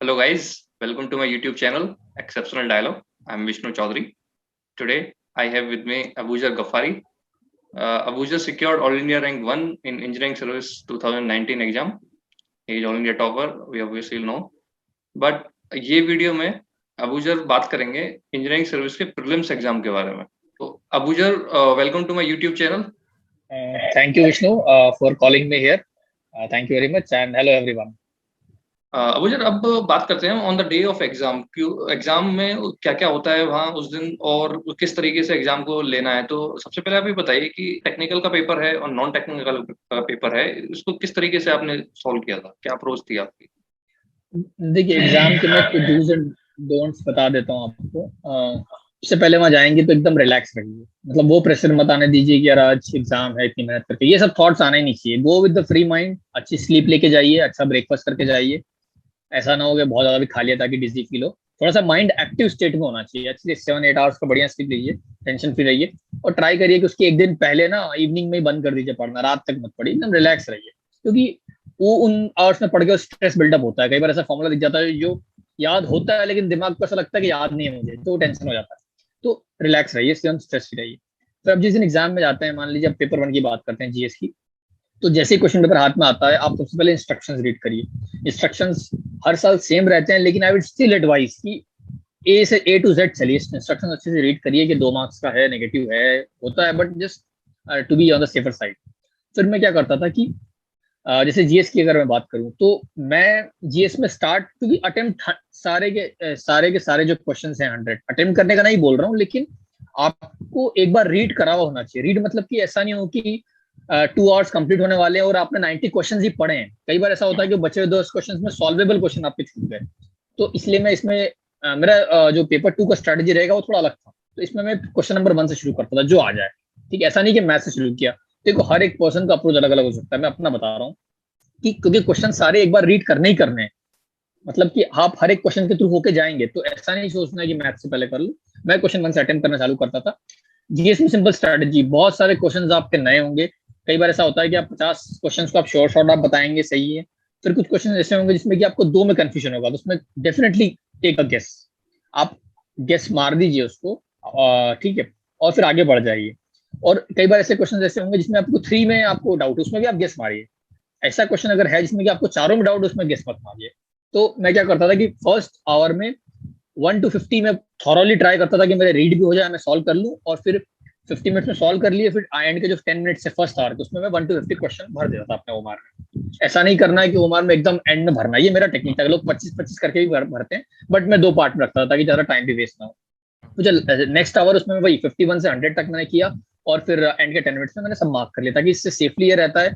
Hello guys, welcome to my YouTube channel, Exceptional Dialogue. I'm Vishnu Chaudhary. Today I have with me Abujar Ghaffari. Abujar secured All India Rank 1 in Engineering Service 2019 exam. He is All India topper, we obviously know. But ये video में अबूजर बात करेंगे engineering service के prelims exam के बारे में. तो Abuzar, welcome to my YouTube channel. Thank you, Vishnu, for calling me here. Thank you very much and hello everyone. Abuzar, अब बात करते हैं on the day of exam. Exam में क्या क्या होता है वहाँ उस दिन और किस तरीके से एग्जाम को लेना है. तो सबसे पहले आप ये बताइए कि टेक्निकल का पेपर है और नॉन टेक्निकल का पेपर है, इसको किस तरीके से आपने सॉल्व किया था, क्या अप्रोच थी आपकी? देखिए, एग्जाम के मैं कुछ डूज एंड डोंट्स बता देता हूँ आपको. इससे पहले वहाँ जाएंगे तो एकदम रिलैक्स रहिए. मतलब वो प्रेशर मत आने दीजिए कि यार आज एग्जाम है, इतनी मेहनत करके. ये सब थॉट्स आना ही नहीं चाहिए. Go with the free mind. अच्छी स्लीप लेके जाइए, अच्छा ब्रेकफास्ट करके जाइए. ऐसा ना हो कि बहुत ज्यादा भी खा लिया ताकि डिजी फील हो. थोड़ा सा माइंड एक्टिव स्टेट में होना चाहिए. एक्चुअली 7-8 आवर्स का बढ़िया स्लीप लीजिए, टेंशन फ्री रहिए और ट्राई करिए कि उसके एक दिन पहले ना इवनिंग में ही बंद कर दीजिए पढ़ना. रात तक मत पढ़िए, एकदम रिलैक्स रहिए. क्योंकि वो उन आवर्स में पढ़ के स्ट्रेस बिल्डअप होता है. कई बार ऐसा फॉर्मूला दिख जाता है जो याद होता है लेकिन दिमाग को ऐसा लगता है कि याद नहीं है मुझे, तो टेंशन हो जाता है. तो रिलैक्स रहिए, स्ट्रेस फ्री रहिए. तो अब जिस दिन एग्जाम में जाते हैं, मान लीजिए अब पेपर 1 की बात करते हैं, जीएस की. तो जैसे ही क्वेश्चन पेपर हाथ में आता है, आप सबसे पहले इंस्ट्रक्शंस रीड करिए. इंस्ट्रक्शंस हर साल सेम रहते हैं लेकिन आई वुड स्टिल एडवाइस कि ए से ए टू जेड चलिए. इंस्ट्रक्शंस अच्छे से रीड करिए कि 2 मार्क्स का है, नेगेटिव है, होता है, but just to be on the safer side. फिर मैं क्या करता था कि जैसे जीएस की अगर मैं बात करूं तो मैं जीएस में स्टार्ट, क्योंकि अटेम्प्ट सारे के सारे जो क्वेश्चंस हैं 100 अटेम्प्ट करने का नहीं बोल रहा हूँ, लेकिन आपको एक बार रीड करा हुआ होना चाहिए. रीड मतलब कि ऐसा नहीं हो कि 2 आवर्स कंप्लीट होने वाले हैं और आपने 90 क्वेश्चंस ही पढ़े हैं. कई बार ऐसा होता है कि बचे हुए 10 क्वेश्चंस में सॉल्वेबल क्वेश्चन आपके छूट गए. तो इसलिए मैं इसमें मेरा जो पेपर 2 का स्ट्रेटेजी रहेगा वो थोड़ा अलग था. तो इसमें मैं क्वेश्चन नंबर 1 से शुरू करता था, जो आ जाए. ठीक है, ऐसा नहीं कि मैथ से शुरू किया. देखो, हर एक पर्सन का अप्रोच अलग अलग हो सकता है. मैं अपना बता रहा हूँ कि क्योंकि क्वेश्चन सारे एक बार रीड करने ही करने हैं. मतलब कि आप हर एक क्वेश्चन के थ्रू होके जाएंगे, तो ऐसा नहीं सोचना है कि मैथ से पहले कर लूं. मैं क्वेश्चन 1 से अटेम्प्ट करना चालू करता था. जीएस में सिंपल स्ट्रेटेजी, बहुत सारे क्वेश्चंस आपके नए होंगे. कई बार ऐसा होता है कि आप 50 क्वेश्चंस को आप शॉर्ट आप बताएंगे, सही है. फिर कुछ क्वेश्चन ऐसे होंगे जिसमें कि आपको 2 में कंफ्यूजन होगा, तो उसमें डेफिनेटली टेक अ गेस. आप गेस मार दीजिए उसको, ठीक है, और फिर आगे बढ़ जाइए. और कई बार ऐसे क्वेश्चन ऐसे होंगे जिसमें आपको 3 में आपको डाउट, उसमें भी आप गेस मारिए. ऐसा क्वेश्चन अगर है जिसमें कि आपको चारों में डाउट, उसमें गेस मत मारिए. तो मैं क्या करता था कि फर्स्ट आवर में 1 to 50 में थॉरली ट्राई करता था कि मेरे रीड भी हो जाए, मैं सॉल्व कर लूं. और फिर 50 मिनट्स में सॉल्व कर लिए. फिर एंड के जो 10 मिनट से फर्स्ट आवर, तो उसमें मैं 1 to 50 क्वेश्चन भर देता था अपने ओमार में. ऐसा नहीं करना है कि ओमार में एकदम एंड में भरना. ये मेरा टेक्निक था. लोग 25-25 करके भी भरते हैं, बट मैं 2 पार्ट में रखता था ताकि ज्यादा टाइम भी वेस्ट ना हो. तो नेक्स्ट आवर उसमें वही 51 से 100 तक मैंने किया. और फिर एंड के 10 मिनट्स में मैंने सब मार्क कर लिया, ताकि इससे सेफली ये रहता है.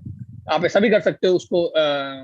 आप ऐसा भी कर सकते हो उसको,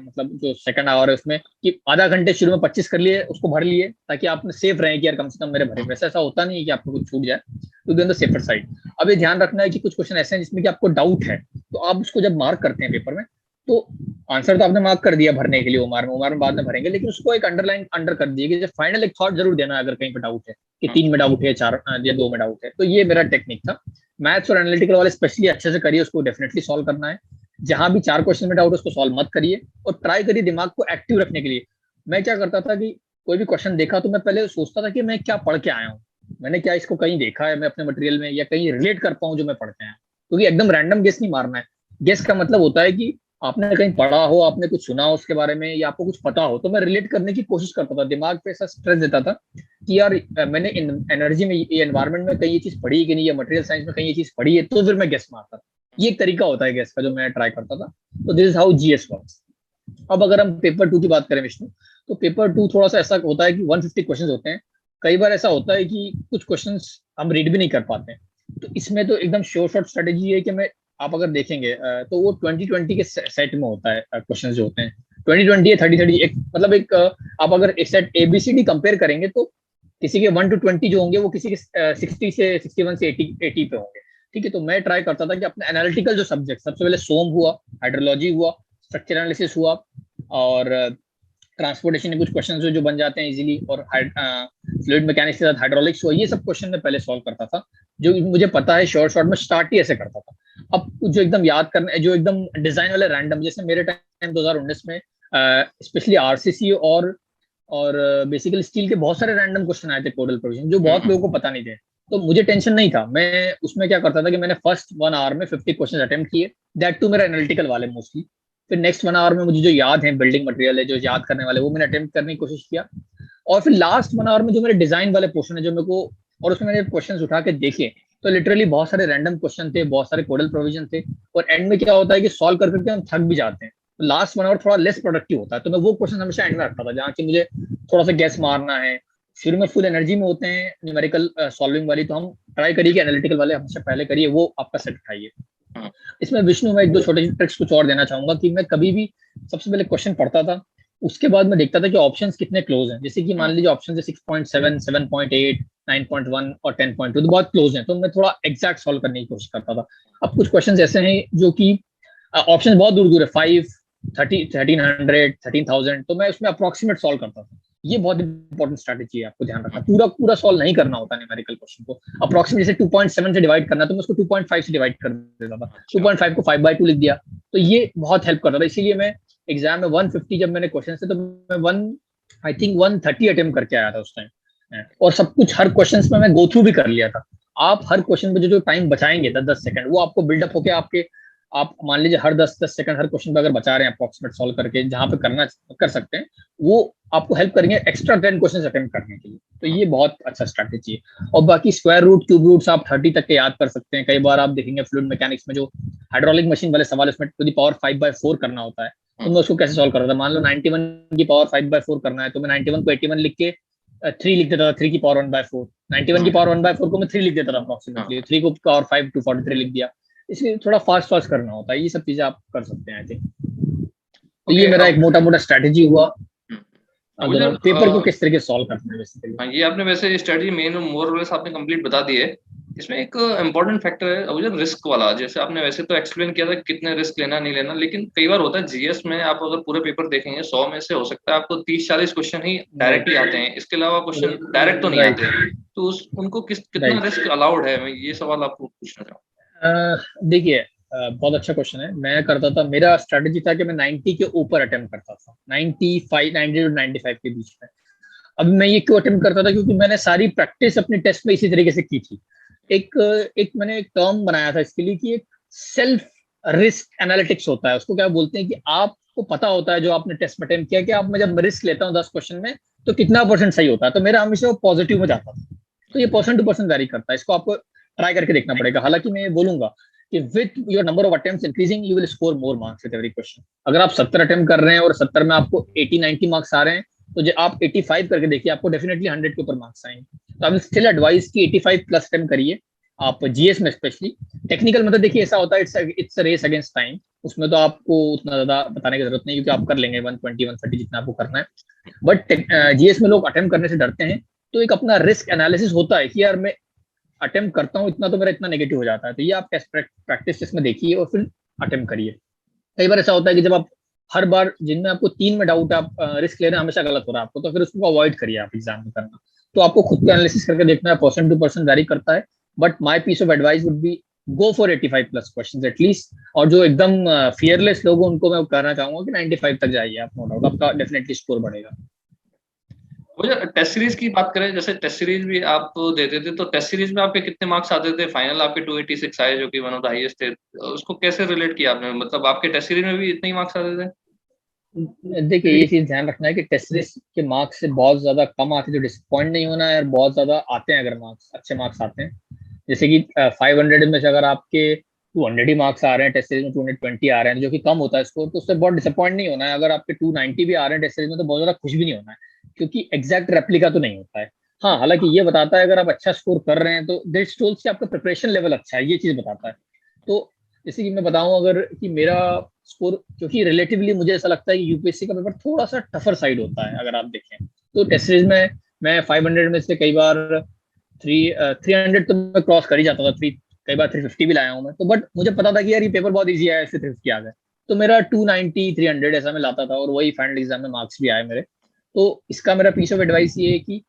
मतलब जो सेकंड आवर है उसमें कि आधा घंटे शुरू में 25 कर लिए, उसको भर लिए, ताकि आप सेफ रहे कि यार कम से कम मेरे भरे. वैसे ऐसा होता नहीं है कि आपको कुछ छूट जाए, to be on the safer side. अब ये ध्यान रखना है कि कुछ क्वेश्चन ऐसे हैं जिसमें कि आपको डाउट है, तो आप उसको जब मार्क करते हैं पेपर में, तो आंसर तो आपने मार्क कर दिया भरने के लिए ओमार में बाद में भरेंगे, लेकिन उसको एक अंडरलाइन अंडर कर दिए कि फाइनल एक थॉट जरूर देना है अगर कहीं पर डाउट है कि 3 में डाउट है, 4 या 2 में डाउट है. तो ये मेरा टेक्निक था. मैथ्स और एनालिटिकल वाले स्पेशली अच्छे से करिए, उसको डेफिनेटली सॉल्व करना है. जहां भी 4 क्वेश्चन में डाउट उसको सॉल्व मत करिए, और ट्राई करिए दिमाग को एक्टिव रखने के लिए. मैं क्या करता था कि कोई भी क्वेश्चन देखा तो मैं पहले सोचता था कि मैं क्या पढ़ के आया हूँ, मैंने क्या इसको कहीं देखा है मैं अपने मटेरियल में, या कहीं रिलेट कर पाऊँ जो मैं पढ़ के आया. क्योंकि एकदम रैंडम गेस नहीं मारना है. गेस का मतलब होता है कि आपने कहीं पढ़ा हो, आपने कुछ सुना हो उसके बारे में, या आपको कुछ पता हो. तो मैं रिलेट करने की कोशिश करता था, दिमाग पे ऐसा स्ट्रेस देता था कि यार मैंने एनर्जी में, ये एनवायरमेंट में कहीं ये चीज पढ़ी है कि नहीं, या मटेरियल साइंस में कहीं ये चीज पढ़ी है, तो फिर मैं गेस मारता था. ये एक तरीका होता है गेस का जो मैं ट्राई करता था. तो this is how GS works. अब अगर हम पेपर 2 की बात करें विष्णु, तो पेपर 2 थोड़ा सा ऐसा होता है कि 150 क्वेश्चन होते हैं. कई बार ऐसा होता है कि कुछ क्वेश्चन हम रीड भी नहीं कर पाते हैं. तो इसमें तो एकदम शॉर्ट स्ट्रेटेजी है कि मैं, आप अगर देखेंगे तो वो 20-20 के सेट में होता है. क्वेश्चन जो होते हैं 20-20 या 30-30, एक मतलब एक आप अगर एक सेट ABCD कंपेयर करेंगे तो किसी के 1 to 20 जो होंगे वो किसी के 60 से 61 से 80 पे होंगे. ठीक है, तो मैं ट्राई करता था कि अपने एनालिटिकल जो सब्जेक्ट, सबसे पहले सोम हुआ, हाइड्रोलॉजी हुआ, स्ट्रक्चर एनालिसिस हुआ, और ट्रांसपोर्टेशन के कुछ क्वेश्चन जो बन जाते हैं इजीली, और फ्लूइड मैकेनिक्स के साथ हाइड्रोलिक्स हुआ. ये सब क्वेश्चन मैं पहले सॉल्व करता था, जो मुझे पता है. शॉर्ट में स्टार्ट ही ऐसे करता था. अब जो एकदम याद करना, जो एकदम डिजाइन वाले रैंडम, जैसे मेरे टाइम 2019 में स्पेशली आरसीसी और और बेसिकली स्टील के बहुत सारे रैंडम क्वेश्चन आए थे कोडल प्रोविजन जो बहुत लोगों को पता नहीं थे। तो मुझे टेंशन नहीं था, मैं उसमें क्या करता था कि मैंने फर्स्ट 1 आवर में 50 क्वेश्चन अटेम्प्ट किए, दैट टू मेरा एनालिटिकल वाले मोस्टली। फिर नेक्स्ट 1 आवर में मुझे जो याद है, बिल्डिंग मटेरियल है जो याद करने वाले, वो मैंने अटेम्प्ट करने की कोशिश किया। और फिर लास्ट 1 आवर में जो मेरे डिजाइन वाले पोर्शन है जो मेरे को, और उसमें मैंने क्वेश्चन उठा के देखे, तो लिटरली बहुत सारे रैंडम क्वेश्चन थे, बहुत सारे कोडल प्रोविजन थे। और एंड में क्या होता है कि सॉल्व कर करके हम थक भी जाते हैं, तो लास्ट 1 आवर थोड़ा लेस प्रोडक्टिव होता है। तो मैं वो क्वेश्चन हमेशा एंड में रखता था जहाँ की मुझे थोड़ा सा गैस मारना है। शुरू में फुल एनर्जी में होते हैं न्यूमेरिकल सॉल्विंग वाली, तो हम ट्राई करिए कि एनालिटिकल वाले हमेशा पहले करिए, वो आपका सेट उठाइए। इसमें विष्णु मैं एक दो छोटे ट्रिक्स कुछ और देना चाहूंगा कि मैं कभी भी सबसे पहले क्वेश्चन पढ़ता था, उसके बाद मैं देखता था कि ऑप्शंस कितने क्लोज हैं। जैसे कि मान लीजिए ऑप्शन है 6.7, 7.8, 9.1 और 10.2, तो बहुत क्लोज हैं, तो मैं थोड़ा एग्जैक्ट सॉल्व करने की कोशिश करता था। अब कुछ क्वेश्चन ऐसे हैं जो कि ऑप्शन बहुत दूर दूर है, 5, 1300, 13,000, तो मैं उसमें अप्रोक्सीमेट सॉल्व करता था। ये बहुत इंपॉर्टेंट स्ट्रैटेजी है, आपको ध्यान रखना। पूरा पूरा सॉल्व नहीं करना होता न्यूमेरिकल क्वेश्चन को, अप्रोक्सीमेट जैसे 2.7 से डिवाइड करना, तो मैं उसको 2.5 से डिवाइड कर देता था, 2.5 को 5/2 लिख दिया। तो ये बहुत हेल्प करता था। इसीलिए मैं एग्जाम में 150 जब मैंने क्वेश्चन थे, तो मैं 130 अटेम्प्ट करके आया था उस टाइम। और सब कुछ हर क्वेश्चन में मैं गो थ्रू भी कर लिया था। आप हर क्वेश्चन पे जो टाइम बचाएंगे 10-10 सेकंड, वो आपको बिल्डअप होके आपके, आप मान लीजिए हर 10-10 सेकंड हर क्वेश्चन पे अगर बचा रहे हैं अप्रोक्सीमेट सॉल्व करके, जहां पे करना कर सकते हैं, वो आपको हेल्प करेंगे एक्स्ट्रा 10 क्वेश्चन अटेम्प्ट करने के लिए। तो ये बहुत अच्छा स्ट्रैटेजी है। और बाकी स्क्वायर रूट, क्यूब रूट्स आप 30 तक के याद कर सकते हैं। कई बार आप देखेंगे फ्लूइड मैकेनिक्स में जो हाइड्रोलिक मशीन वाले सवाल, उसमें टू द पावर 5/4 करना होता है, तो मैं उसको कैसे सॉल्व कर रहा था। मान लो 91 की पावर 5/4 करना है, तो मैं 91 को 81 लिख के 3 लिख देता था, 3 की पावर 1/4। 91 की पावर 1/4 को मैं 3 लिख देता था अप्रोक्सीमेटली, 3 को पावर 5 243 लिख दिया। इसलिए थोड़ा फास्ट फास्ट करना होता है। ये सब चीजें आप कर सकते हैं आई थिंक। तो ये मेरा एक मोटा मोटा स्ट्रेटेजी हुआ अगर पेपर को किस तरीके से सॉल्व करना है बेसिकली। हाँ, ये आपने वैसे स्ट्रेटजी मेन मोर और लेस आपने कंप्लीट बता दी है। इसमें एक इम्पोर्टेंट फैक्टर है अभी रिस्क वाला। जैसे आपने वैसे तो एक्सप्लेन किया था कितने रिस्क लेना नहीं लेना, लेकिन कई बार होता है जीएस में आप अगर पूरे पेपर देखेंगे 100 में से हो सकता है आपको 30-40 क्वेश्चन ही डायरेक्टली आते हैं, इसके अलावा क्वेश्चन डायरेक्ट तो नहीं आते। तो उनको कितना रिस्क अलाउड है, मैं ये सवाल आपको पूछना चाहूँ। देखिए बहुत अच्छा क्वेश्चन है। मैं करता था, मेरा स्ट्रेटेजी था कि मैं 90 के ऊपर अटेम्प्ट करता था, 95, 90 to 95 के बीच में। अब मैं ये क्यों अटेम्प्ट करता था, क्योंकि मैंने सारी प्रैक्टिस अपने टेस्ट में इसी तरीके से की थी। एक मैंने एक टर्म बनाया था इसके लिए कि एक सेल्फ रिस्क एनालिटिक्स होता है, उसको क्या बोलते हैं कि आपको पता होता है जो आपने टेस्ट में अटेम्प्ट किया कि आप, मैं जब रिस्क लेता हूँ 10 क्वेश्चन में तो कितना % सही होता है। तो मेरा हमेशा वो पॉजिटिव में जाता था। तो ये पर्सन टू पर्सन वेरी करता है, इसको आपको ट्राई करके देखना पड़ेगा। हालांकि मैं ये बोलूंगा कि with your number of attempts increasing you will score more marks with every question. अगर आप 70 अटेम्प्ट कर रहे हैं और 70 में आपको 80-90 मार्क्स आ रहे हैं, तो जो आप 85 करके देखिए, आपको डेफिनेटली 100 के ऊपर मार्क्स आएंगे। तो आई स्टिल एडवाइस कि 85 प्लस अटेम्प्ट करिए आप जीएस में स्पेशली। टेक्निकल में तो देखिए ऐसा होता है, इट्स रेस अगेंस्ट टाइम, उसमें तो आपको उतना ज्यादा बताने की जरूरत नहीं, क्योंकि आप कर लेंगे 120 130 जितना आपको करना है। बट जीएस में लोग अटेम्प्ट करने से डरते हैं, तो एक अपना रिस्क एनालिसिस होता है कि यार मैं अटेम्प्ट करता हूँ इतना तो मेरा इतना नेगेटिव हो जाता है। तो ये आप टेस्ट प्रैक्टिस इसमें देखिए और फिर अटेम्प्ट करिए। कई बार ऐसा होता है कि जब आप हर बार जिनमें आपको 3 में डाउट, आप रिस्क ले रहे हैं हमेशा गलत हो रहा है आपको, तो फिर उसको अवॉइड करिए आप एग्जाम में करना। तो आपको खुद को एनालिसिस करके देखना है, पर्सन टू पर्सन वेरी करता है। But my piece of advice would be go for 85 plus question at least. और जो एकदम फियरलेस लोग हैं उनको मैं कहना चाहूंगा कि 95 तक जाइए आप, नो डाउट आपका डेफिनेटली स्कोर बढ़ेगा। मुझे टेस्ट सीरीज की बात करें, जैसे टेस्ट सीरीज भी आप देते थे, तो टेस्ट सीरीज में आपके कितने मार्क्स आते थे? फाइनल आपके 286 आए जो कि वन ऑफ द हाईएस्ट थे। उसको कैसे रिलेट किया आपने, मतलब आपके टेस्ट सीरीज में भी इतने ही मार्क्स आते थे? देखिए ये चीज ध्यान रखना है कि टेस्ट सीरीज के मार्क्स से बहुत ज्यादा कम आते तो डिसअपॉइंट नहीं होना है, और बहुत ज्यादा आते हैं अगर मार्क्स, अच्छे मार्क्स आते हैं, जैसे कि 500 में से अगर आपके 200 ही मार्क्स आ रहे हैं, टेस्ट सीरीज में 220 आ रहे हैं, जो कि कम होता है स्कोर, तो उससे बहुत डिसअपॉइंट नहीं होना है। अगर आपके 290 भी आ रहे हैं टेस्ट सीरीज में, तो बहुत ज्यादा खुश भी नहीं होना है, क्योंकि एग्जैक्ट रेप्लिका तो नहीं होता है। हाँ, हालांकि ये बताता है अगर आप अच्छा स्कोर कर रहे हैं तो दिस शोज कि आपका प्रिपरेशन लेवल अच्छा है, ये चीज बताता है। तो जैसे कि मैं बताऊं अगर कि मेरा स्कोर, क्योंकि रिलेटिवली मुझे ऐसा लगता है कि यूपीएससी का पेपर थोड़ा सा टफर साइड होता है अगर आप देखें, तो टेस्ट सीरीज में मैं 500 में से कई बार 300 तो मैं क्रॉस कर ही जाता था, कई बार 350 भी लाया हूँ मैं तो। बट मुझे पता था कि यार ये पेपर बहुत ईजी है, इससे 350 आ गए, तो मेरा 290 300 ऐसा मैं लाता था, और वही फाइनल एग्जाम में मार्क्स भी आए मेरे। तो इसका मेरा पीस ऑफ एडवाइस ये है कि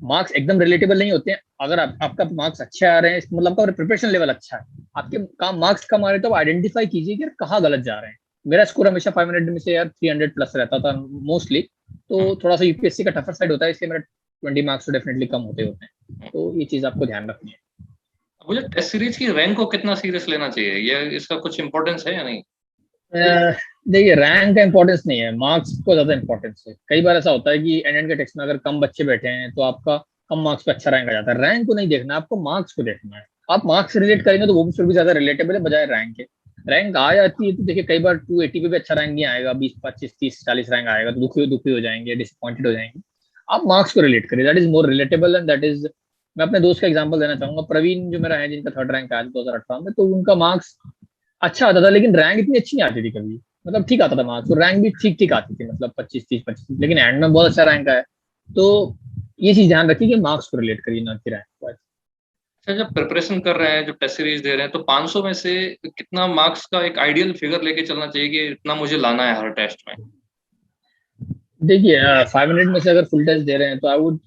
मार्क्स एकदम रिलेटेबल नहीं होते हैं। अगर आपका मार्क्स अच्छे आ रहे हैं, मतलब आपका प्रिपरेशन लेवल अच्छा है, आपके काम मार्क्स कम आ रहे हैं, तो आप आइडेंटिफाई कीजिए कि यार कहाँ गलत जा रहे हैं। मेरा स्कोर हमेशा 500 में से यार 300 प्लस रहता था मोस्टली, तो थोड़ा सा यूपीएससी का टफर साइड होता है, इसलिए मेरा 20 मार्क्स तो डेफिनेटली कम होते होते हैं, तो ये चीज आपको ध्यान रखनी है। मुझे टेस्ट सीरीज की रैंक को कितना सीरियस लेना चाहिए, ये इसका कुछ इंपॉर्टेंस है या नहीं? देखिए, रैंक का इंपॉर्टेंस नहीं है, मार्क्स को ज्यादा इंपॉर्टेंस है। कई बार ऐसा होता है कि एंड के टेस्ट में अगर कम बच्चे बैठे हैं तो आपका कम मार्क्स पे अच्छा रैंक आ जाता है। रैंक को नहीं देखना, आपको मार्क्स को देखना है। आप मार्क्स से रिलेट करेंगे तो वो भी फिर भी ज्यादा रिलेटेबल है बजाय रैंक के। रैंक आ जाती है तो देखिए कई बार 280 पे भी अच्छा रैंक नहीं आएगा, 20 25 30 40 रैंक आएगा तो दुखी दुखी हो जाएंगे, डिसअपॉइंटेड हो जाएंगे। आप मार्क्स को रिलेट करिए, that is more relatable and that is. मैं अपने दोस्त का एग्जांपल देना चाहूंगा, प्रवीण जो मेरा है, जिनका थर्ड रैंक आया था 2018 में, तो उनका मार्क्स अच्छा आता था लेकिन रैंक इतनी अच्छी नहीं आती थी कभी। मतलब ठीक आता था मार्क्स, और रैंक भी ठीक ठीक आती थी, मतलब 25 30 25, लेकिन एंड में बहुत अच्छा रैंक आया। तो ये चीज ध्यान रखिए कि मार्क्स को रिलेट करिए, ना कि रैंक को। अच्छा, जब प्रिपरेशन कर रहे हैं, जो टेस्ट सीरीज दे रहे हैं, तो 500 में से कितना मार्क्स का एक आइडियल फिगर लेके चलना चाहिए कि इतना मुझे लाना है हर टेस्ट में? देखिए 500 में से अगर फुल टेस्ट दे रहे हैं तो आई वुड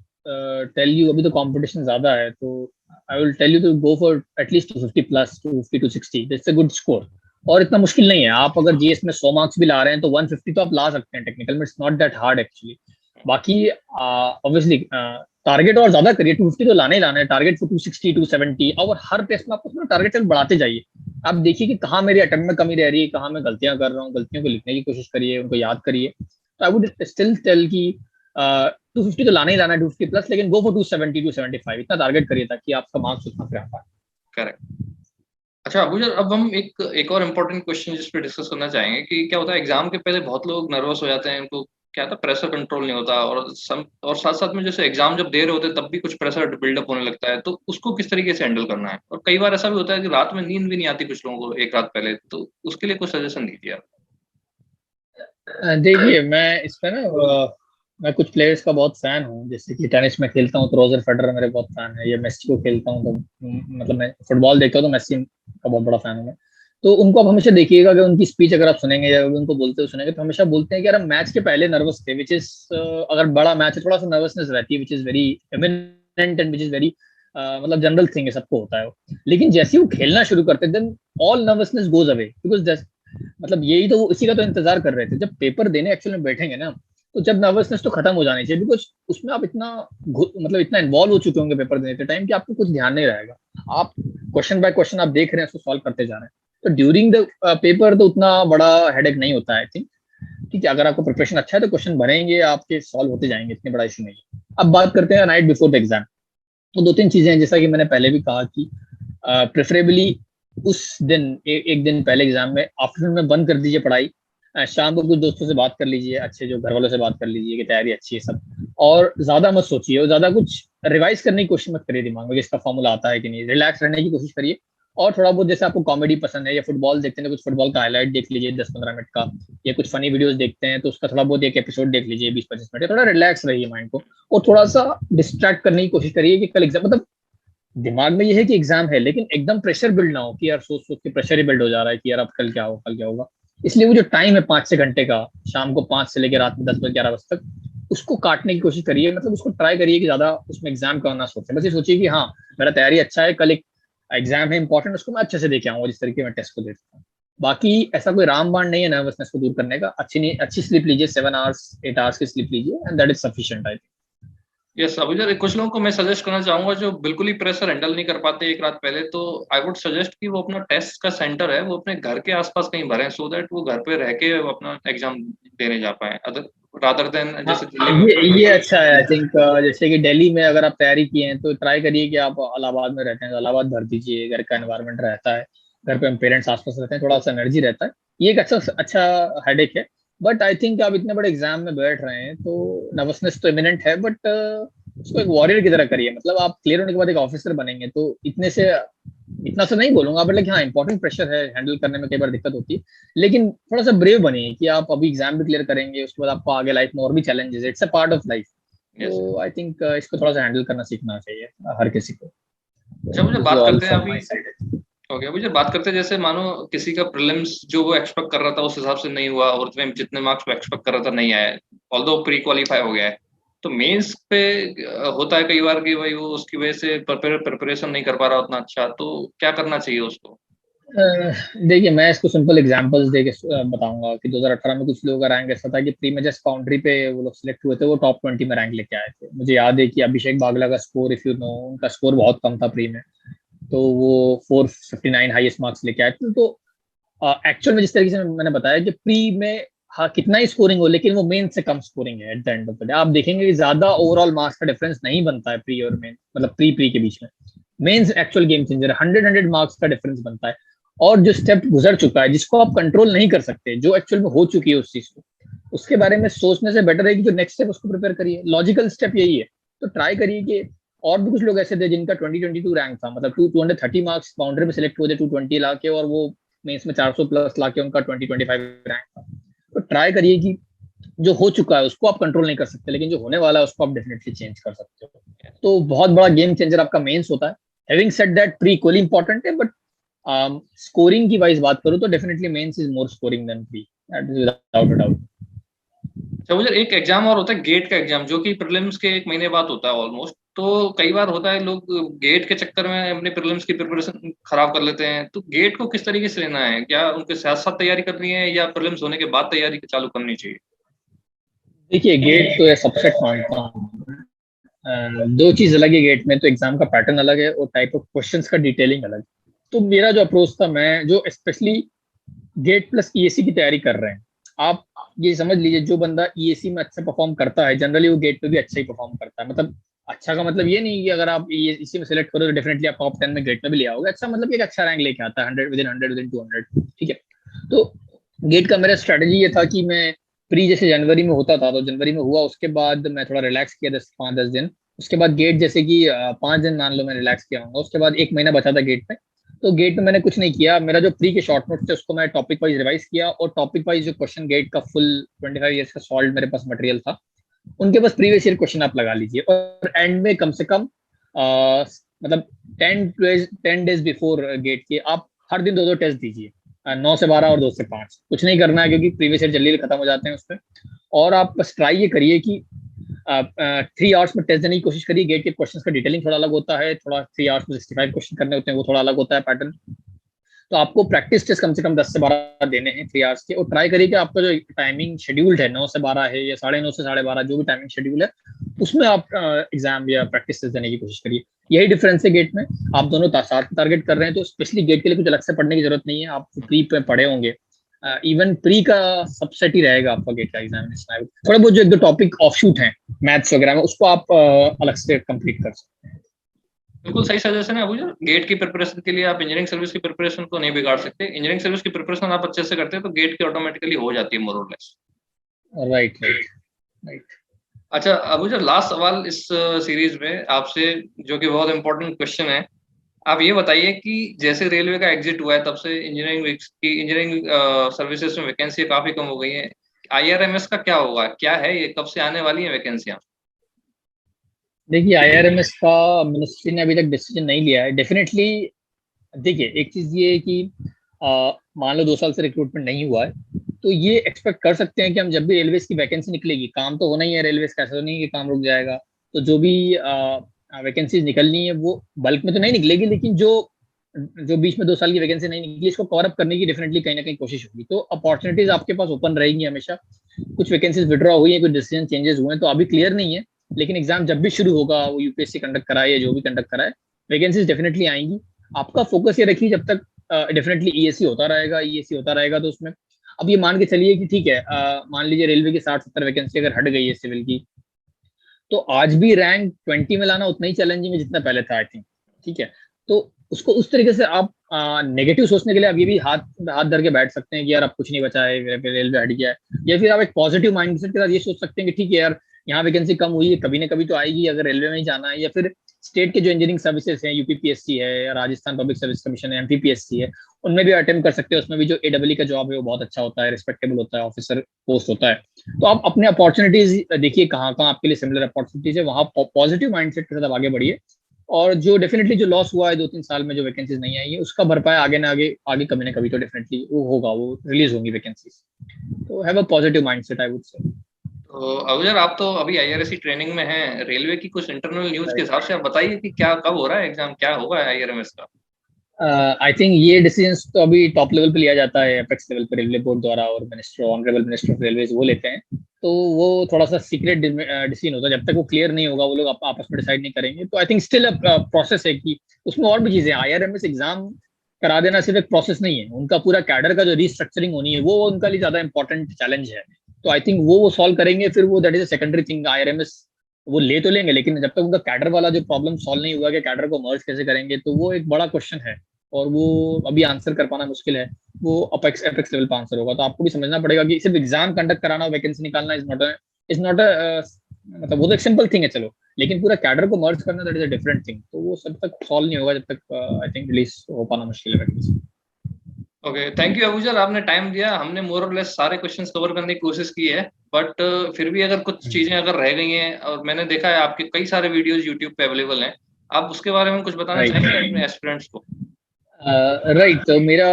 टेल यू, अभी तो कंपटीशन ज्यादा है, तो I will tell you to go for at least 250 plus, 250 to 60, that's a good score. और इतना मुश्किल नहीं है, आप अगर जीएस में 100 मार्क्स भी ला रहे हैं तो 150 तो आप ला सकते हैं टेक्निकल में, it's not that hard actually. बाकी ऑब्वियसली टारगेट और ज्यादा करिए, 250 तो लाना ही लाना है, टारगेट फॉर 260 270, और हर टेस्ट में आपको टारगेट बढ़ाते जाइए। आप देखिए कि कहाँ मेरी अटेम्प्ट में कमी रह रही है, कहाँ मैं गलतियां कर रहा हूँ, गलतियों को लिखने की कोशिश करिए, उनको याद करिए। तो आई वुड स्टिल टेल कि 250 तो लाना ही लाना है, 250 प्लस, लेकिन गो फॉर 270 275, इतना टारगेट करिए ताकि आपका मार्क्स उतना पे आ पाए। करेक्ट। अच्छा अबू सर, अब हम एक और इम्पोर्टेंट क्वेश्चन जिस पे डिस्कस करना चाहेंगे कि क्या होता है एग्जाम के पहले बहुत लोग नर्वस हो जाते हैं, उनको क्या था, प्रेशर कंट्रोल नहीं होता, और साथ साथ में जैसे एग्जाम जब दे रहे होते हैं तब भी कुछ प्रेशर बिल्डअप होने लगता है, तो उसको किस तरीके से हैंडल करना है? और कई बार ऐसा भी होता है कि रात में नींद भी नहीं आती कुछ लोगों को एक रात पहले, तो उसके लिए कुछ सजेशन दीजिए आप। देखिए, मैं इस पे ना मैं कुछ प्लेयर्स का बहुत फैन हूँ। जैसे कि टेनिस में खेलता हूँ तो रोजर फेडरर मेरे बहुत फैन है, या मेस्सी को खेलता हूँ तो मतलब मैं फुटबॉल देखता हूँ तो मेस्सी का बहुत बड़ा फैन हूँ मैं। तो उनको आप हमेशा देखिएगा कि उनकी स्पीच अगर आप सुनेंगे या उनको बोलते हुए सुनेंगे तो हमेशा बोलते हैं कि यार हम मैच के पहले नर्वस थे, विच इज अगर बड़ा मैच है थोड़ा सा नर्वसनेस रहती है, which is very eminent and which is very मतलब जनरल थिंग है, सबको होता है वो। लेकिन जैसे ही वो खेलना शुरू करते हैं then all nervousness goes away, because मतलब यही तो इसी का तो इंतजार कर रहे थे, जब पेपर देने एक्चुअली में बैठेंगे ना, तो जब नर्वसनेस तो खत्म हो जानी चाहिए, बिकॉज उसमें आप इतना मतलब इतना इन्वॉल्व हो चुके होंगे पेपर देने के टाइम कि आपको कुछ ध्यान नहीं रहेगा। आप क्वेश्चन बाय क्वेश्चन आप देख रहे हैं, उसको सॉल्व करते जा रहे हैं, तो ड्यूरिंग द पेपर तो उतना बड़ा हेडेक नहीं होता है आई थिंक। ठीक है, अगर आपको प्रिपरेशन अच्छा है तो क्वेश्चन बनेंगे आपके, सॉल्व होते जाएंगे, इतने बड़ा इशू नहीं है। अब बात करते हैं नाइट बिफोर द एग्जाम। तो दो तीन चीजें हैं, जैसा कि मैंने पहले भी कहा कि प्रेफरेबली उस दिन एक दिन पहले एग्जाम में आफ्टरनून में बंद कर दीजिए पढ़ाई। शाम को कुछ दोस्तों से बात कर लीजिए, अच्छे जो घर वालों से बात कर लीजिए कि तैयारी अच्छी है सब, और ज्यादा मत सोचिए और ज्यादा कुछ रिवाइज करने की कोशिश मत करिए दिमाग में कि इसका फॉर्मूला आता है कि नहीं। रिलैक्स रहने की कोशिश करिए, और थोड़ा बहुत जैसे आपको कॉमेडी पसंद है या फुटबॉल देखते हैं तो कुछ फुटबॉल का हाईलाइट देख लीजिए 10 15 मिनट का, या कुछ फनी वीडियोस देखते हैं तो उसका थोड़ा बहुत एक एपिसोड देख लीजिए 20 25 मिनट, थोड़ा रिलैक्स रहिए माइंड को। और थोड़ा सा डिस्ट्रैक्ट करने की कोशिश करिए कि कल एग्जाम, मतलब दिमाग में ये है कि एग्जाम है लेकिन एकदम प्रेशर बिल्ड ना हो कि यार सोच सोच के प्रेशर ही बिल्ड हो जा रहा है कि यार अब कल क्या होगा कल क्या होगा। इसलिए वो जो टाइम है 5 6 घंटे का, शाम को 5 से लेकर रात में 10 बजे 11 बजे तक, उसको काटने की कोशिश करिए। मतलब उसको ट्राई करिए कि ज्यादा उसमें एग्जाम का ना सोचे, बस ये सोचिए कि हाँ मेरा तैयारी अच्छा है, कल एक एग्जाम है इंपॉर्टेंट, उसको मैं अच्छे से देके आऊंगा जिस तरीके मैं टेस्ट को देता हूँ। बाकी ऐसा कोई रामबाण नहीं है नर्वसनेस को दूर करने का। अच्छी नहीं अच्छी स्लीप लीजिए, 7 आवर्स 8 आवर्स की स्लीप लीजिए and that is sufficient I think. Yes अभी सर, कुछ लोगों को मैं सजेस्ट करना चाहूंगा जो बिल्कुल ही प्रेशर हैंडल नहीं कर पाते एक रात पहले, तो आई वुड सजेस्ट कि वो अपना टेस्ट का सेंटर है वो अपने घर के आसपास कहीं भरें, सो दैट वो घर पे रह के अपना एग्जाम देने जा पाए, अदर रादर देन हाँ, जैसे दिल्ली में ये अच्छा है आई थिंक। जैसे कि दिल्ली में अगर आप तैयारी किए हैं तो ट्राई करिए कि आप इलाहाबाद में रहते हैं तो इलाहाबाद भर दीजिए, घर का एनवायरनमेंट रहता है, घर पे पेरेंट्स आसपास रहते हैं, थोड़ा सा एनर्जी रहता है। ये एक अच्छा अच्छा हेडेक है। बट आई थिंक आप इतने बड़े एग्जाम में बैठ रहे हैं तो नर्वसनेस तो इमिनेंट है, बट उसको एक वॉरियर की तरह करिए। मतलब आप क्लियर होने के बाद एक ऑफिसर बनेंगे तो इतना से नहीं बोलूंगा, बट लेकिन हाँ इंपॉर्टेंट प्रेशर है, हैंडल करने में कई बार दिक्कत होती है, लेकिन थोड़ा सा ब्रेव बनिए कि आप अभी एग्जाम भी क्लियर करेंगे, उसके बाद आपको आगे लाइफ में और भी challenges, it's a part of life. Yes. तो आई थिंक इसको थोड़ा सा हैंडल करना सीखना चाहिए हर किसी को। अच्छा मुझे दिस इज बात ऑल करते हैं फ्रॉम अभी। My side. ओके, मुझे बात करते हैं जैसे मानो किसी का प्रीलिम्स जो वो एक्सपेक्ट कर रहा था उस हिसाब से नहीं हुआ, और जितने जितने मार्क्स वो एक्सपेक्ट कर रहा था नहीं आए, ऑल्दो प्री क्वालिफाई हो गया है, तो मेंस पे होता है कई बार कि भाई वो उसकी वजह से प्रिपरेशन नहीं कर पा रहा उतना अच्छा, तो क्या करना चाहिए उसको? देखिए, मैं इसको सिंपल एग्जांपल्स दे के बताऊंगा कि 2018 में कुछ लोगों का रैंक ऐसा था कि प्री में जस्ट बाउंड्री पे वो लोग सिलेक्ट हुए थे, वो टॉप 20 में रैंक लेके आए थे। मुझे याद है कि अभिषेक बागला का स्कोर, इफ यू नो, उनका स्कोर बहुत कम था प्री में, तो वो 459 हाईएस्ट मार्क्स लेके आए थे। तो एक्चुअल में जिस तरीके से मैंने बताया कि प्री में हाँ कितना ही स्कोरिंग हो, लेकिन वो मेन से कम स्कोरिंग है at the end of the day. आप देखेंगे कि ज्यादा ओवरऑल मार्क्स का डिफरेंस नहीं बनता है प्री और मेन, मतलब प्री प्री के बीच में। मेंस एक्चुअल गेम चेंजर है, 100 मार्क्स का डिफरेंस बनता है। और जो स्टेप गुजर चुका है, जिसको आप कंट्रोल नहीं कर सकते, जो एक्चुअल में हो चुकी है उस चीज को, उसके बारे में सोचने से बेटर है कि जो नेक्स्ट स्टेप उसको प्रिपेयर करिए। लॉजिकल स्टेप यही है। तो ट्राई करिए कि, और भी कुछ लोग ऐसे थे जिनका 2022 रैंक था, मतलब 230 मार्क्स बाउंड्री में सिलेक्ट हुए थे 220 ला के, और वो मेंस में 400 प्लस ला के उनका 2025 रैंक था। तो ट्राई करिए कि जो हो चुका है उसको आप कंट्रोल नहीं कर सकते, लेकिन जो होने वाला है उसको आप डेफिनेटली चेंज कर सकते हो। तो बहुत बड़ा गेम चेंजर आपका मेंस होता है। Having said that, pre equally important है, बट स्कोरिंग की वाइज बात करूं तो definitely mains is more scoring than pre, that is without a doubt. अच्छा मुझे एक एग्जाम और होता है गेट का एग्जाम, जो कि प्रीलिम्स के एक महीने बाद होता है ऑलमोस्ट। तो कई बार होता है लोग गेट के चक्कर में अपने प्रीलिम्स की प्रिपरेशन खराब कर लेते हैं। तो गेट को किस तरीके से लेना है? क्या उनके साथ साथ तैयारी करनी है या प्रीलिम्स होने के बाद तैयारी चालू करनी चाहिए? देखिए, गेट तो सबसेट मानता हूँ। दो चीज अलग है गेट में, तो एग्जाम का पैटर्न अलग है और टाइप ऑफ क्वेश्चंस का डिटेलिंग अलग। तो मेरा जो अप्रोच था, मैं जो स्पेशली गेट प्लस ईएसी की तैयारी कर रहे हैं, आप ये समझ लीजिए, जो बंदा ईएसी में अच्छा परफॉर्म करता है जनरली वो गेट पे भी अच्छा ही परफॉर्म करता है। मतलब अच्छा का मतलब ये नहीं कि अगर आप इसी में सेलेक्ट करो तो डेफिनेटली आप टॉप 10 में गेट में भी ले आओगे। अच्छा मतलब एक अच्छा रैंक लेके आता है, 100 विद इन 100 विद इन 200, ठीक है। तो गेट का मेरा स्ट्रेटेजी ये था कि मैं प्री जैसे जनवरी में होता था, तो जनवरी में हुआ, उसके बाद मैं थोड़ा रिलैक्स किया 10 5 10 दिन। उसके बाद गेट जैसे कि 5 दिन मान लो मैं रिलैक्स किया हूँ, उसके बाद एक महीना बचा था गेट पे। तो गेट में मैंने कुछ नहीं किया, मेरा जो प्री के शॉर्ट नोट्स थे उसको मैं टॉपिक वाइज रिवाइज किया, और टॉपिक वाइज जो क्वेश्चन गेट का फुल 25 ईयर्स का सॉल्व मेरे पास मटेरियल था, उनके बस प्रीवियस ईयर क्वेश्चन आप लगा लीजिए। और एंड में कम से कम मतलब 10 डेज बिफोर गेट के आप हर दिन 2 2 टेस्ट दीजिए, 9 से 12 और 2 से 5। कुछ नहीं करना है क्योंकि प्रीवियस ईयर जल्दी खत्म हो जाते हैं उसमें। और आप बस ट्राई ये करिए कि 3 आवर्स में टेस्ट देने की कोशिश करिए। गेट के क्वेश्चन का डिटेलिंग थोड़ा अलग होता है, थोड़ा 3 आवर्स में 65 क्वेश्चन करने होते हैं, वो थोड़ा अलग होता है पैटर्न। तो आपको प्रैक्टिस टेस्ट कम से कम 10 से 12 देने हैं 3 आवर्स के। और ट्राई करिए कि आपका जो टाइमिंग शेड्यूल्ड है 9 से 12 है या 9:30 से 12:30, जो भी टाइमिंग शेड्यूल है उसमें आप एग्जाम या प्रैक्टिस टेस्ट देने की कोशिश करिए। यही डिफरेंस है गेट में। आप दोनों साथ टारगेट कर रहे हैं, तो स्पेशली गेट के लिए कुछ अलग से पढ़ने की जरूरत नहीं है, आप प्री पे पढ़े होंगे। इवन प्री का सबसेट ही रहेगा आपका गेट का एग्जामिनेशन। थोड़ा बहुत जो एक दो टॉपिक ऑफशूट हैं मैथ्स वगैरह में, उसको आप अलग से कंप्लीट कर सकते हैं। बिल्कुल सही सजेशन है अबूजर। गेट की प्रिपरेशन के लिए आप इंजीनियरिंग सर्विस की प्रिपरेशन को नहीं बिगाड़ सकते। इंजीनियरिंग सर्विस की प्रिपरेशन आप अच्छे से करते हैं तो गेट की ऑटोमेटिकली हो जाती है मोर और लेस। Right right right. अच्छा अबूजर, लास्ट सवाल इस सीरीज में आपसे, जो कि बहुत इंपॉर्टेंट क्वेश्चन है। आप ये बताइए कि जैसे रेलवे का एग्जिट हुआ है तब से इंजीनियरिंग सर्विसेज में वैकेंसी काफी कम हो गई है। आईआरएमएस का क्या होगा? क्या है ये? कब से आने वाली है वैकेंसियां? देखिए, आईआरएमएस का मिनिस्ट्री ने अभी तक डिसीजन नहीं लिया है डेफिनेटली। देखिए, एक चीज ये है कि मान लो 2 साल से रिक्रूटमेंट नहीं हुआ है, तो ये एक्सपेक्ट कर सकते हैं कि हम जब भी रेलवेज की वैकेंसी निकलेगी, काम तो होना ही है रेलवेज का, ऐसा तो नहीं है कि काम रुक जाएगा। तो जो भी वैकेंसीज निकलनी है वो बल्क में तो नहीं निकलेगी, लेकिन जो जो बीच में 2 साल की वैकेंसी नहीं निकली, इसको कवर अप करने की डेफिनेटली कहीं ना कहीं कोशिश होगी। तो अपॉर्चुनिटीज आपके पास ओपन रहेंगी हमेशा। कुछ वैकेंसीज विड्रॉ हुई है, कुछ डिसीजन चेंजेस हुए हैं, तो अभी क्लियर नहीं है। लेकिन एग्जाम जब भी शुरू होगा, वो यूपीएससी कंडक्ट कराए या जो भी कंडक्ट कराए, वैकेंसीज डेफिनेटली आएंगी। आपका फोकस ये रखिए, जब तक डेफिनेटली ईएससी होता रहेगा, ईएससी होता रहेगा, तो उसमें अब ये मान के चलिए कि ठीक है, मान लीजिए रेलवे की 60 70 वैकेंसी अगर हट गई है सिविल की, तो आज भी रैंक 20 में लाना उतना ही चैलेंजिंग है जितना पहले था, आई थिंक। ठीक है। तो उसको उस तरीके से आप नेगेटिव सोचने के लिए आप ये भी हाथ हाथ धर के बैठ सकते हैं कि यार अब कुछ नहीं बचा है, रेलवे हट गया है। या फिर आप एक पॉजिटिव माइंडसेट के साथ ये सोच सकते हैं कि ठीक है यार, यहाँ वैकेंसी कम हुई है, कभी ना कभी तो आएगी, अगर रेलवे में ही जाना है। या फिर स्टेट के जो इंजीनियरिंग सर्विसेज हैं, यूपीपीएससी है, राजस्थान पब्लिक सर्विस कमीशन है, एमपीपीएससी है, उनमें भी अटेम्प्ट कर सकते हैं। उसमें भी जो एडब्ल्यू का जॉब है वो बहुत अच्छा होता है, रिस्पेक्टेबल होता है, ऑफिसर पोस्ट होता है। तो आप अपने अपॉर्चुनिटीज देखिए, कहाँ कहाँ आपके लिए सिमिलर अपॉर्चुनिटीज है, वहां पॉजिटिव माइंडसेट के साथ आप आगे बढ़िए। और जो डेफिनेटली जो लॉस हुआ है 2 3 साल में, जो वैकेंसीज नहीं आई है, उसका भरपाई आगे ना आगे आगे कभी ना कभी तो डेफिनेटली वो होगा, वो रिलीज होंगी वैकेंसीज। तो have a positive mindset, I would say. तो अबूजर, आप तो अभी आईआरएस ट्रेनिंग में हैं। रेलवे की कुछ इंटरनल न्यूज के राइट। हिसाब से आप बताइए कि क्या कब हो रहा है एग्जाम, क्या होगा आईआरएमएस का? आई थिंक ये डिसीजंस तो अभी टॉप लेवल पे लिया जाता है, अपेक्स लेवल पे रेलवे बोर्ड द्वारा, और minister, honourable minister of railways वो लेते हैं। तो वो थोड़ा सा सीक्रेट डिसीजन होता है, जब तक वो क्लियर नहीं होगा, वो लोग आपस में डिसाइड नहीं करेंगे। तो आई थिंक स्टिल प्रोसेस है कि उसमें और भी चीजें, आईआरएमएस एग्जाम करा देना सिर्फ एक प्रोसेस नहीं है, उनका पूरा कैडर का जो रिस्ट्रक्चरिंग होनी है वो उनका लिए ज्यादा इंपॉर्टेंट चैलेंज है। तो आई थिंक वो सॉल्व करेंगे, फिर वो that is a secondary thing. IRMS वो ले तो लेंगे, लेकिन जब तक उनका कैडर वाला जो प्रॉब्लम सॉल्व नहीं हुआ कि कैडर को मर्ज कैसे करेंगे, तो वो एक बड़ा क्वेश्चन है, और वो अभी आंसर कर पाना मुश्किल है। वो अपेक्स एपेक्स लेवल पर आंसर होगा। तो आपको भी समझना पड़ेगा कि सिर्फ एग्जाम कंडक्ट कराना, वैकेंसी निकालना इज नॉट अ मतलब वो तो एक सिंपल थिंग है, चलो, लेकिन पूरा कैडर को मर्ज करना that is a different thing. तो वो सब तक सॉल्व नहीं होगा जब तक आई थिंक रिलीज हो पाना मुश्किल है vacancy. Okay, thank you Abuzar, आपने टाइम दिया। हमने मोर और लेस सारे क्वेश्चंस कवर करने की कोशिश की है, बट फिर भी अगर कुछ चीजें अगर रह गई हैं, और मैंने देखा है आपके कई सारे वीडियोस यूट्यूब पे अवेलेबल हैं, आप उसके बारे में कुछ बताना चाहेंगे अपने एस्पिरेंट्स को? राइट, तो मेरा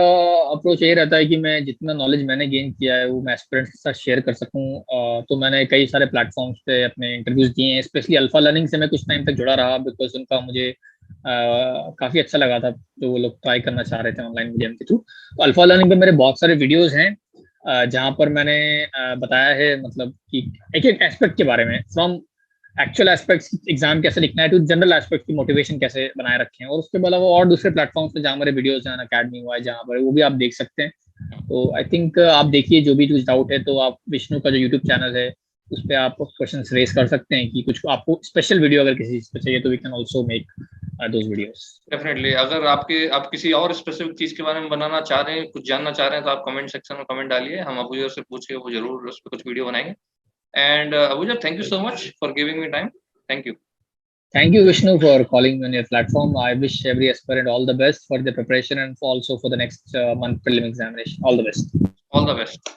अप्रोच यही रहता है कि मैं जितना नॉलेज मैंने गेन किया है वो मैं एस्पिरेंट्स के साथ शेयर कर सकूं। तो मैंने कई सारे प्लेटफॉर्म्स पे अपने इंटरव्यूज दिए हैं, स्पेशली अल्फा लर्निंग से मैं कुछ टाइम तक जुड़ा रहा, बिकॉज उनका मुझे काफी अच्छा लगा था जो वो लोग ट्राई करना चाह रहे थे ऑनलाइन मीडियम के थ्रू। तो अल्फा लर्निंग पे मेरे बहुत सारे वीडियोज हैं जहाँ पर मैंने बताया है, मतलब कि एक एक एस्पेक्ट के बारे में, फ्रॉम एक्चुअल एस्पेक्ट्स एग्जाम कैसे लिखना है टू जनरल एस्पेक्ट की मोटिवेशन कैसे बनाए रखें हैं। और उसके अलावा और दूसरे प्लेटफॉर्म्स पे जहाँ हमारे वीडियोस हैं, अकेडमी हुआ है जहाँ पर, वो भी आप देख सकते हैं। तो आई थिंक आप देखिए, जो भी कुछ डाउट है तो आप विष्णु का जो यूट्यूब चैनल है उस पर आप क्वेश्चन रेज कर सकते हैं कि कुछ आपको स्पेशल वीडियो अगर किसी चीज पे चाहिए तो we can also make those videos. Definitely, अगर आप किसी और स्पेसिफिक चीज के बारे में बनाना चाह रहे हैं, कुछ जानना चाह रहे हैं, तो आप कमेंट सेक्शन में कमेंट डालिए, हम अबूजर से पूछ के वो जरूर उस पर कुछ वीडियो बनाएंगे। And Abuzar, thank you so much for giving me time. Thank you. Thank you, Vishnu, for calling me on your platform. I wish every aspirant all the best for the preparation and also for the next month prelim examination. All the best. All the best.